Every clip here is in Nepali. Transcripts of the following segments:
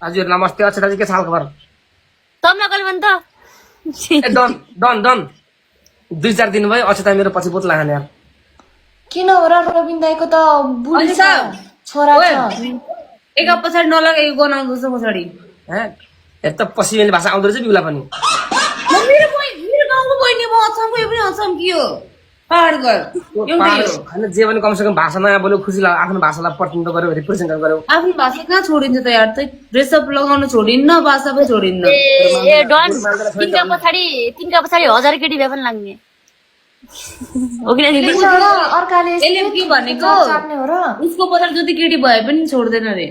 हजुर नमस्ते अच्छा दाजु के छ हालखबर तमला कहिले भन् त ए डन डन डन 2-4 दिन भयो अच्छा मेरो पछि बोतला खाने यार किन हो र रविन दाइको त बुढी छ छोरा छ एक हप्ता पछाडि नलगेको गनाउँदो छ पछाडि यता पश्चिमेली भाषा आउँदो रहेछ बिउला पनि मेरो गाउँको बहिनी म अछामको यो पनि अछाम के हो पहाडको एउटै हो हैन जे पनि कमसेकम भाषा नयाँ बोल्यो खुसी लाग्यो आफ्नो भाषालाई प्रतिनिधित्व गर्यो रिप्रेजेन्ट गर्यो आफ्नो भाषा कहाँ छोडिन्छ त यार त्यही ड्रेसअप लगाउन छोडिन्न भाषा पनि छोडिन्न ए डन तिनका पछाडि 1000 केटी भए पनि लाग्ने हो कि दिदी अर्काले यसले के भनेको चाट्ने हो र उसको पछाडि जति केटी भए पनि छोड्दैन रे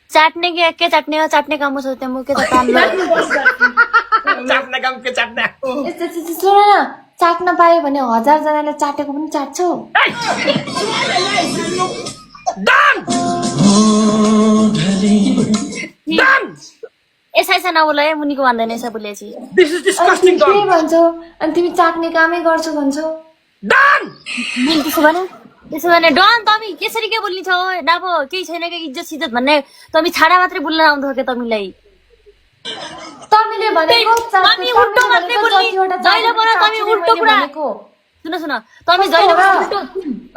चाट्ने के चाट्ने हो चाट्ने काम हो सोच्दै म के त काम चाट्ने काम के चाट्ने यस्तो सुन न चाट्न पायो भने 1000 जनाले चाटेको पनि चाट्छौ डन डन यसैसा नबोला है मुनिको भन्दैन यसै बोलेछि दिस इज डिस्कस्टिङ के भन्छौ अनि तिमी चाट्ने कामै गर्छौ भन्छौ डन मिल त्यसो भने डन तमी कसरी के बोल्नी छौ नापो केही छैन के इज्जत सिज्जत भन्ने तमी छाडा मात्रै बोल्न आउँदो के तमीलाई तमीले भनेको तमी उल्टो मात्रै बोल्नी जहिले पनि तमी उल्टो कुरा सुन तमी जहिले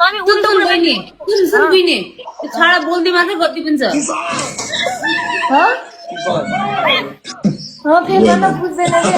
तमी उल्टो कुरा बहिनी सुन बहिनी छाडा बोल्दै मात्रै गति पनि छ फेरि त बुझ्दैन के